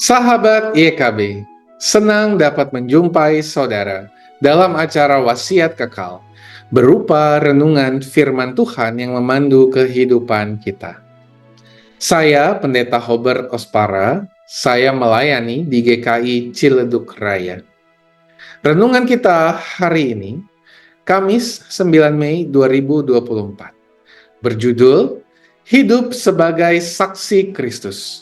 Sahabat YKB, senang dapat menjumpai saudara dalam acara Wasiat Kekal, berupa renungan firman Tuhan yang memandu kehidupan kita. Saya Pendeta Hobert Ospara, saya melayani di GKI Ciledug Raya. Renungan kita hari ini, Kamis 9 Mei 2024, berjudul Hidup sebagai Saksi Kristus.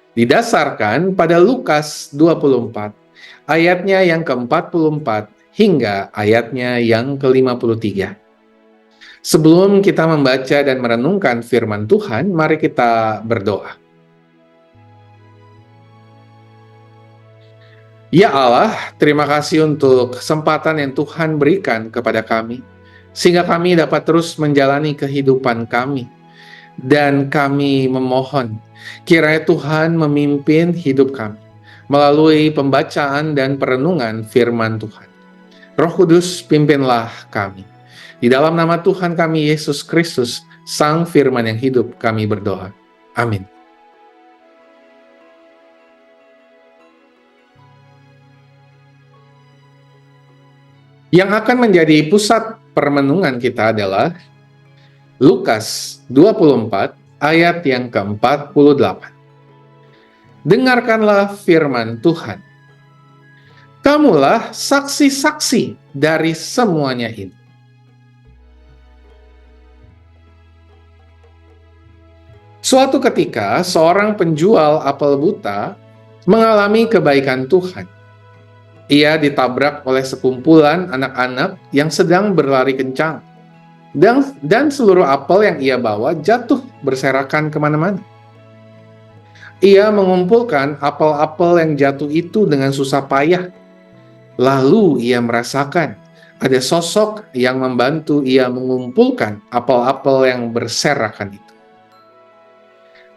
Didasarkan pada Lukas 24, ayatnya yang ke-44 hingga ayatnya yang ke-53. Sebelum kita membaca dan merenungkan firman Tuhan, mari kita berdoa. Ya Allah, terima kasih untuk kesempatan yang Tuhan berikan kepada kami, sehingga kami dapat terus menjalani kehidupan kami. Dan kami memohon, kiranya Tuhan memimpin hidup kami melalui pembacaan dan perenungan firman Tuhan. Roh Kudus, pimpinlah kami. Di dalam nama Tuhan kami, Yesus Kristus, Sang Firman yang hidup, kami berdoa. Amin. Yang akan menjadi pusat permenungan kita adalah Lukas 24 ayat yang ke-48. Dengarkanlah firman Tuhan. Kamulah saksi-saksi dari semuanya ini. Suatu ketika, seorang penjual apel buta mengalami kebaikan Tuhan. Ia ditabrak oleh sekumpulan anak-anak yang sedang berlari kencang. Dan seluruh apel yang ia bawa jatuh berserakan kemana-mana. Ia mengumpulkan apel-apel yang jatuh itu dengan susah payah. Lalu ia merasakan ada sosok yang membantu ia mengumpulkan apel-apel yang berserakan itu.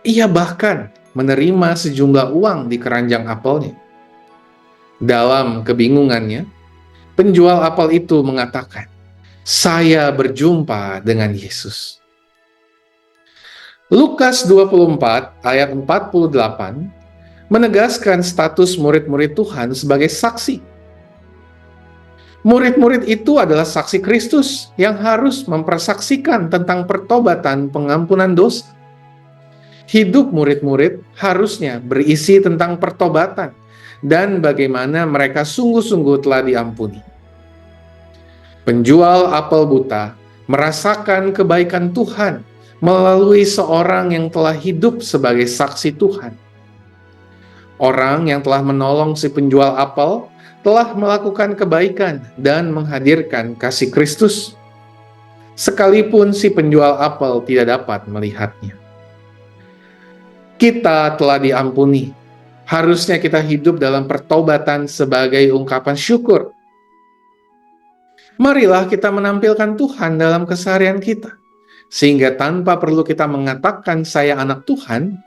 Ia bahkan menerima sejumlah uang di keranjang apelnya. Dalam kebingungannya, penjual apel itu mengatakan, "Saya berjumpa dengan Yesus." Lukas 24 ayat 48 menegaskan status murid-murid Tuhan sebagai saksi. Murid-murid itu adalah saksi Kristus yang harus mempersaksikan tentang pertobatan pengampunan dosa. Hidup murid-murid harusnya berisi tentang pertobatan dan bagaimana mereka sungguh-sungguh telah diampuni. Penjual apel buta merasakan kebaikan Tuhan melalui seorang yang telah hidup sebagai saksi Tuhan. Orang yang telah menolong si penjual apel telah melakukan kebaikan dan menghadirkan kasih Kristus, sekalipun si penjual apel tidak dapat melihatnya. Kita telah diampuni. Harusnya kita hidup dalam pertobatan sebagai ungkapan syukur. Marilah kita menampilkan Tuhan dalam keseharian kita, sehingga tanpa perlu kita mengatakan saya anak Tuhan,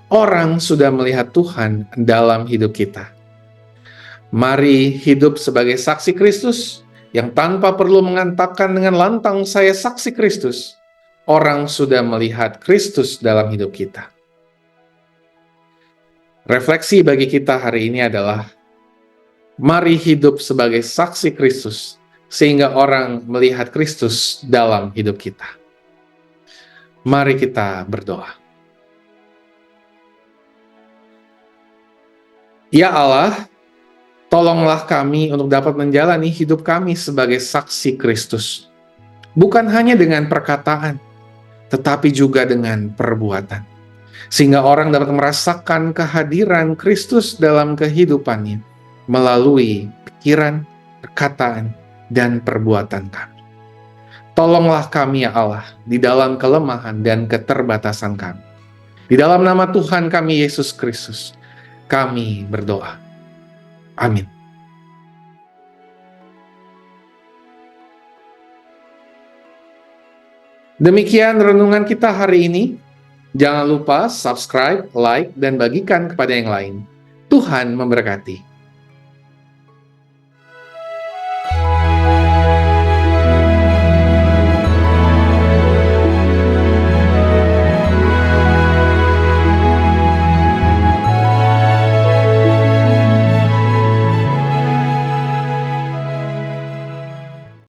orang sudah melihat Tuhan dalam hidup kita. Mari hidup sebagai saksi Kristus, yang tanpa perlu mengatakan dengan lantang saya saksi Kristus, orang sudah melihat Kristus dalam hidup kita. Refleksi bagi kita hari ini adalah, mari hidup sebagai saksi Kristus, sehingga orang melihat Kristus dalam hidup kita. Mari kita berdoa. Ya Allah, tolonglah kami untuk dapat menjalani hidup kami sebagai saksi Kristus. Bukan hanya dengan perkataan, tetapi juga dengan perbuatan. Sehingga orang dapat merasakan kehadiran Kristus dalam kehidupannya melalui pikiran, perkataan, dan perbuatan kami. Tolonglah kami ya Allah di dalam kelemahan dan keterbatasan kami. Di dalam nama Tuhan kami Yesus Kristus, kami berdoa. Amin. Demikian renungan kita hari ini. Jangan lupa subscribe, like, dan bagikan kepada yang lain. Tuhan memberkati.